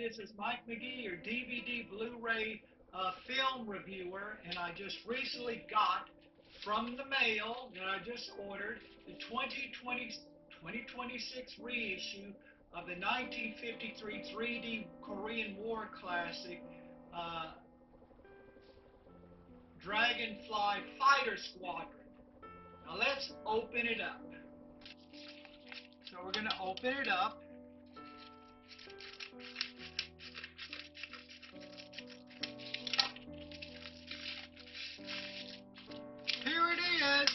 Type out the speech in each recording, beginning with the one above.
This is Mike McGee, your DVD Blu-ray film reviewer, and I just recently got from the mail that I just ordered the 2026 reissue of the 1953 3D Korean War classic uh, Dragonfly Fighter Squadron. Now let's open it up. So we're going to open it up. Here it is.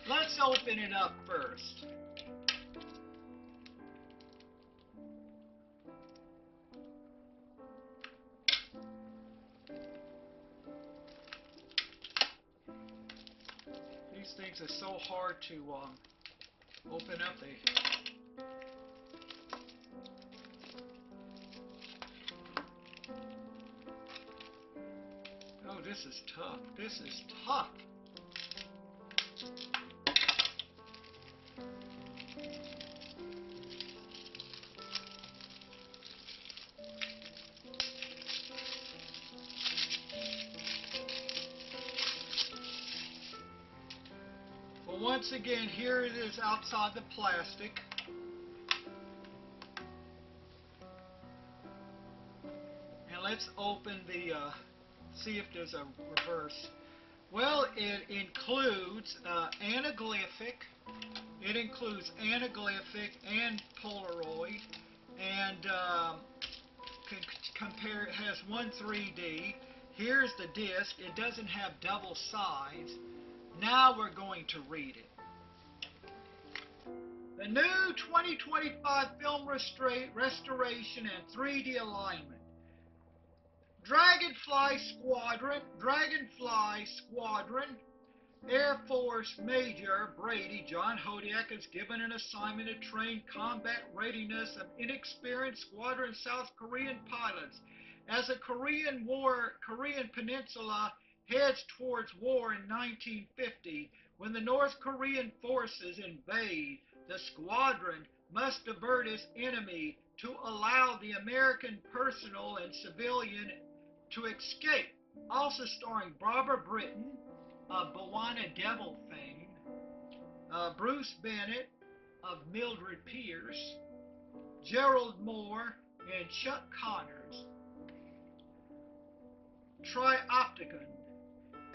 Let's open it up first. These things are so hard to open up. Oh, this is tough. This is tough. Well, once again, here it is outside the plastic. And let's open the, see if there's a reverse. Well, it includes anaglyphic. It includes anaglyphic and Polaroid, and it has one 3D. Here's the disc. It doesn't have double sides. Now we're going to read it. The new 2025 film restoration and 3D alignment. Dragonfly Squadron, Air Force Major Brady John Hodiak is given an assignment to train combat readiness of inexperienced squadron South Korean pilots as the Korean Peninsula heads towards war in 1950. When the North Korean forces invade, the squadron must divert its enemy to allow the American personnel and civilian to escape. Also starring Barbara Britton, Bawana Devil fame, Bruce Bennett of Mildred Pierce, Gerald Moore, and Chuck Connors. Triopticon,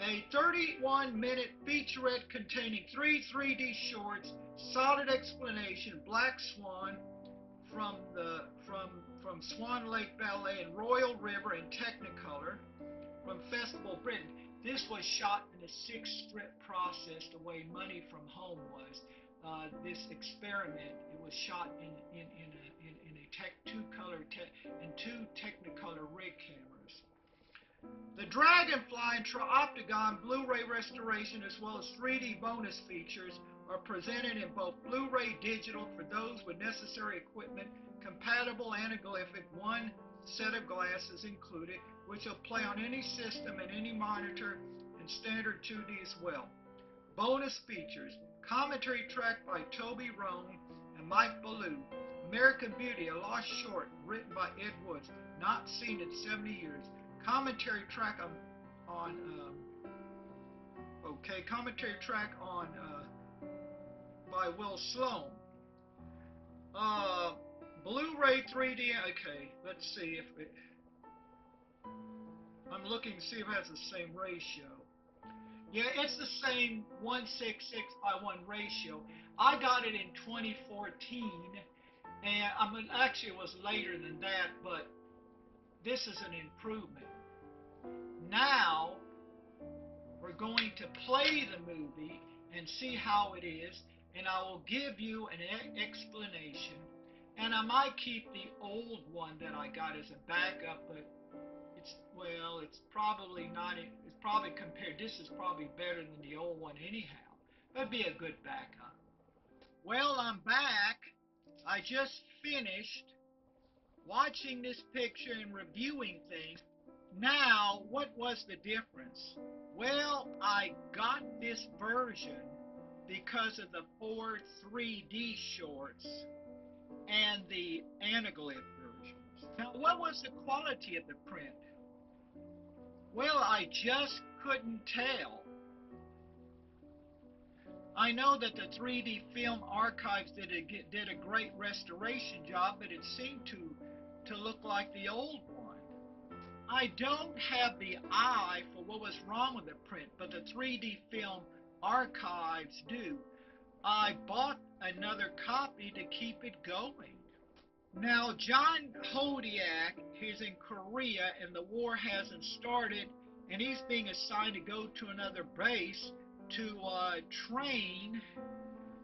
a 31-minute featurette containing 3D shorts, solid explanation, Black Swan from Swan Lake Ballet and Royal River in Technicolor from Festival Britain. This was shot in a 6-strip process the way Money from Home was. This experiment, it was shot in two Technicolor rig cameras. The Dragonfly and Triopticon Blu-ray restoration as well as 3D bonus features are presented in both Blu-ray digital for those with necessary equipment, compatible anaglyphic, one set of glasses included, which will play on any system and any monitor, and standard 2D as well. Bonus features, commentary track by Toby Rohn and Mike Ballou, American Beauty, a lost short written by Ed Woods, not seen in 70 years. Commentary track by Will Sloan. Blu-ray 3D. Okay, let's see if it. I'm looking to see if it has the same ratio. Yeah, it's the same 1:6:6:1 ratio. I got it in 2014, and actually it was later than that, but this is an improvement. Now we're going to play the movie and see how it is, and I will give you an explanation. And I might keep the old one that I got as a backup, but it's probably not. It's probably compared. This is probably better than the old one anyhow. That'd be a good backup. Well, I'm back. I just finished watching this picture and reviewing things. Now, what was the difference? Well, I got this version because of the 4 3D shorts and the anaglyph version. Now, what was the quality of the print? Well, I just couldn't tell. I know that the 3D Film Archives did a great restoration job, but it seemed to look like the old one. I don't have the eye for what was wrong with the print, but the 3D Film Archives do. I bought another copy to keep it going. Now, John Hodiak, he's in Korea and the war hasn't started, and he's being assigned to go to another base to train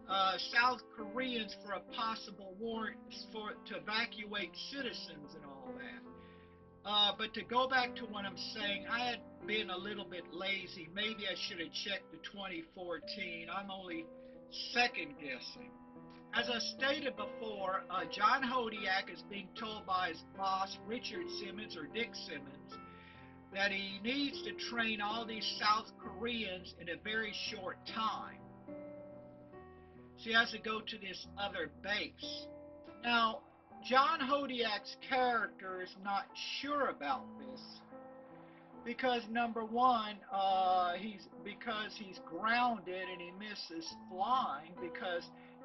South Koreans for a possible war to evacuate citizens and all that. But to go back to what I'm saying, I had been a little bit lazy. Maybe I should have checked the 2014. I'm only second guessing. As I stated before, John Hodiak is being told by his boss, Richard Simmons or Dick Simmons, that he needs to train all these South Koreans in a very short time. So he has to go to this other base. Now, John Hodiak's character is not sure about this because number one, he's grounded and he misses flying because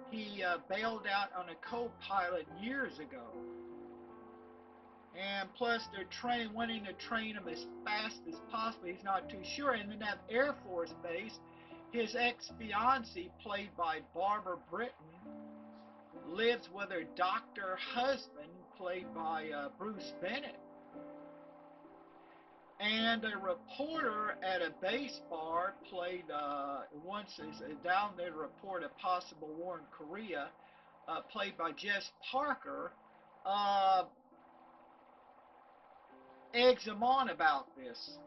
he bailed out on a co-pilot years ago. And plus, they're wanting to train him as fast as possible. He's not too sure. And in that Air Force base, his ex-fiancée, played by Barbara Britton, lives with her doctor husband, played by Bruce Bennett. And a reporter at a base bar played once is down there to report a possible war in Korea, played by Jess Parker, eggs him on about this.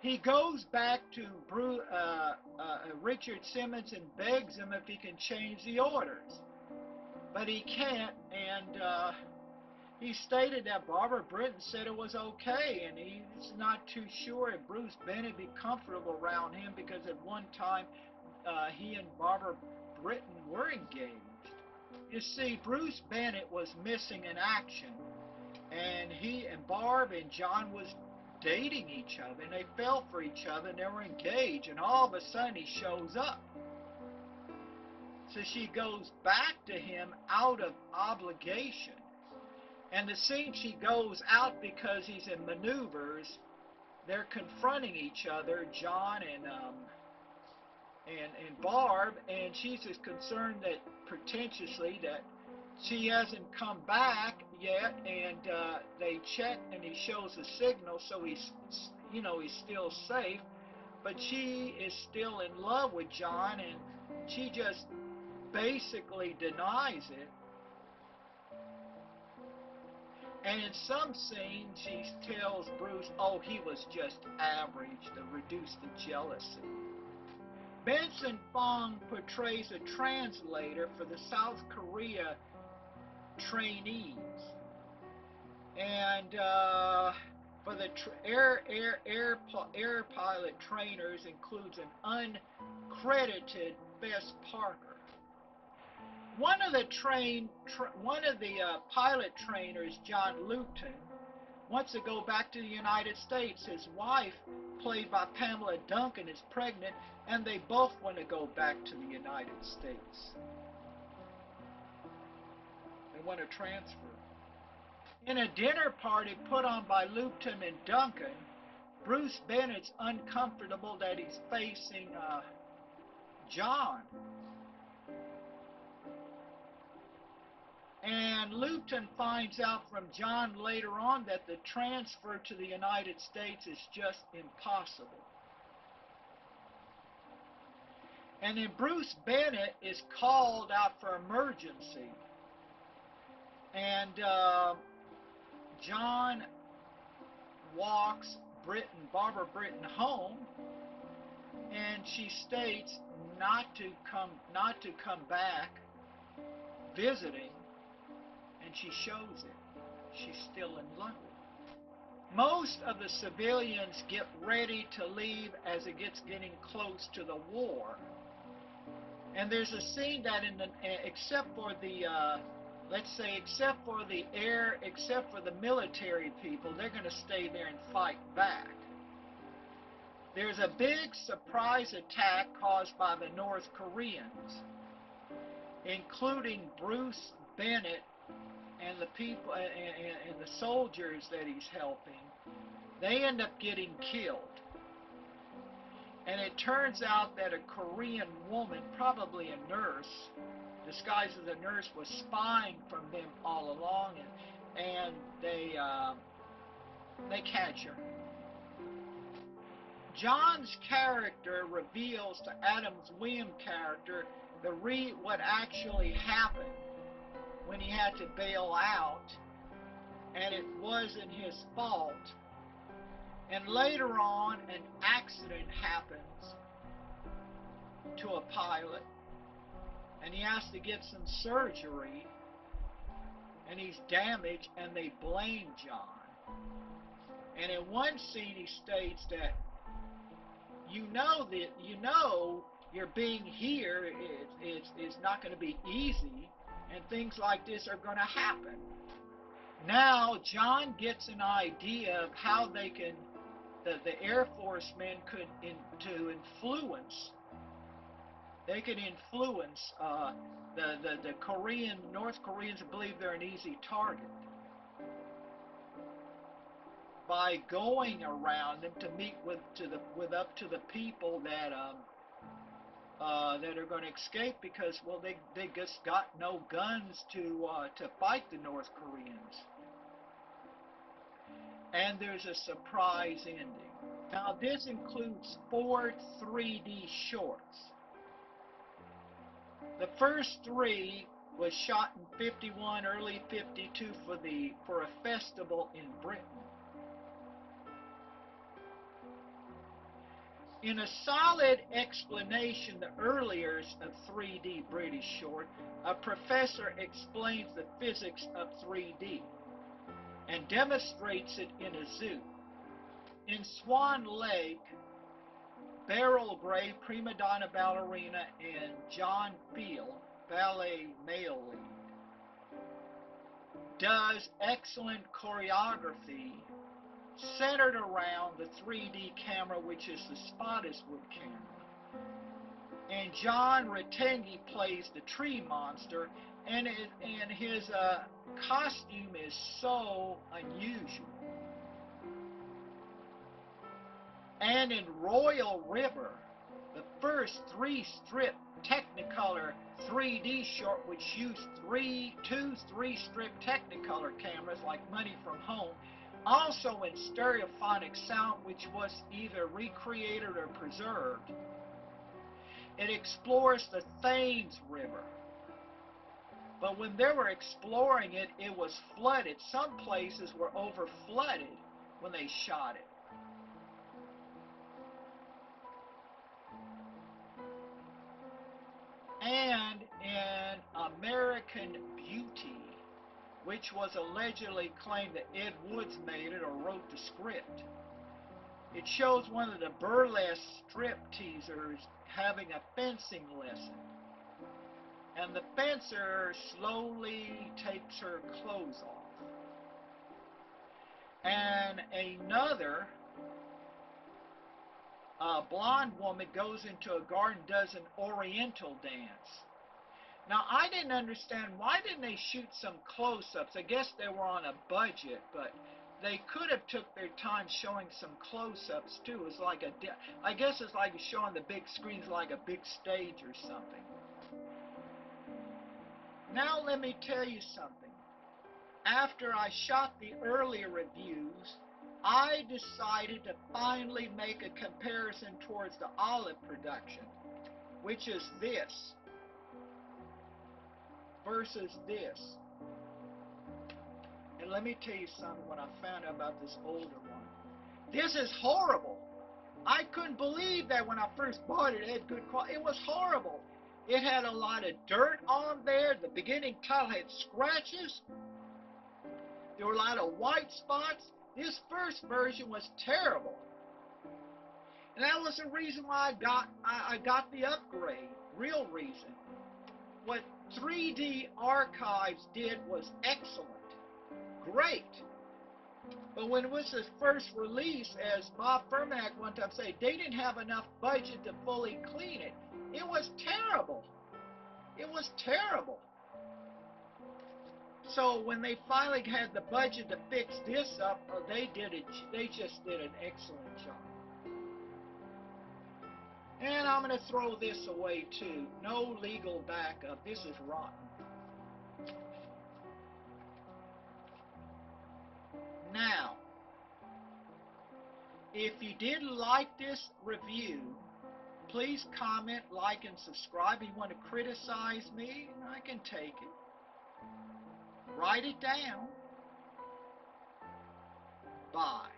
He goes back to Richard Simmons and begs him if he can change the orders, but he can't. And he stated that Barbara Britton said it was okay, and he's not too sure if Bruce Bennett would be comfortable around him because at one time he and Barbara Britton were engaged. You see, Bruce Bennett was missing in action, and he and Barb and John was dating each other, and they fell for each other, and they were engaged, and all of a sudden he shows up. So she goes back to him out of obligation. And the scene she goes out because he's in maneuvers, they're confronting each other, John and Barb, and she's just concerned that pretentiously that she hasn't come back yet, and they check and he shows a signal, so he's still safe, but she is still in love with John, and she just basically denies it. And in some scenes, she tells Bruce, oh, he was just average, to reduce the jealousy. Benson Fong portrays a translator for the South Korea trainees. And for the air pilot trainers includes an uncredited Bess Parker. One of the pilot trainers, John Luton, wants to go back to the United States. His wife, played by Pamela Duncan, is pregnant, and they both want to go back to the United States. They want to transfer. In a dinner party put on by Luton and Duncan, Bruce Bennett's uncomfortable that he's facing John. And Luton finds out from John later on that the transfer to the United States is just impossible. And then Bruce Bennett is called out for emergency. And John walks Barbara Britton home, and she states not to come back visiting. And she shows it. She's still in love with him. Most of the civilians get ready to leave as it gets getting close to the war. And there's a scene that except for the let's say, except for the air, except for the military people, they're going to stay there and fight back. There's a big surprise attack caused by the North Koreans, including Bruce Bennett and the people and the soldiers that he's helping. They end up getting killed. And it turns out that a Korean woman, probably a nurse, disguised as a nurse, was spying from them all along, and they catch her. John's character reveals to Adam's William character what actually happened when he had to bail out, and it wasn't his fault. And later on, an accident happens to a pilot, and he has to get some surgery, and he's damaged, and they blame John. And in one scene, he states that you know you're being here. It's not going to be easy, and things like this are going to happen. Now, John gets an idea of how they can, the Air Force men could influence. They could influence the North Koreans believe they're an easy target by going around them to meet up to the people that are going to escape, because, well, they just got no guns to fight the North Koreans. And there's a surprise ending. Now, this includes 4 3D shorts. The first 3 was shot in 51, early 52 for a festival in Britain. In a solid explanation, the earliest of 3D British short, a professor explains the physics of 3D and demonstrates it in a zoo. In Swan Lake, Beryl Gray, prima donna ballerina, and John Field, ballet male lead, does excellent choreography centered around the 3D camera, which is the Spottiswoode camera. And John Retengi plays the tree monster, and his costume is so unusual. And in Royal River, the first 3-strip Technicolor 3D short, which used two 3-strip Technicolor cameras like Money from Home, also in stereophonic sound, which was either recreated or preserved. It explores the Thames River. But when they were exploring it, it was flooded. Some places were over-flooded when they shot it. And in American Beauty, which was allegedly claimed that Ed Woods made it or wrote the script, it shows one of the burlesque strip teasers having a fencing lesson. And the fencer slowly takes her clothes off. And another blonde woman goes into a garden, does an oriental dance. Now, I didn't understand, why didn't they shoot some close-ups? I guess they were on a budget, but they could have took their time showing some close-ups too. It's like I guess it's like showing the big screens like a big stage or something. Now let me tell you something. After I shot the earlier reviews, I decided to finally make a comparison towards the Olive production, which is this versus this. And let me tell you something when I found out about this older one. This is horrible. I couldn't believe that when I first bought it, it had good quality. It was horrible. It had a lot of dirt on there. The beginning title had scratches. There were a lot of white spots. This first version was terrible. And that was the reason why I got the upgrade. Real reason. What 3D Archives did was excellent, great. But when it was first released, as Bob Furmack one time said, they didn't have enough budget to fully clean it. It was terrible. It was terrible. So when they finally had the budget to fix this up, they just did an excellent job. And I'm going to throw this away too. No legal backup. This is rotten. Now, if you did like this review, please comment, like, and subscribe. If you want to criticize me, I can take it. Write it down. Bye.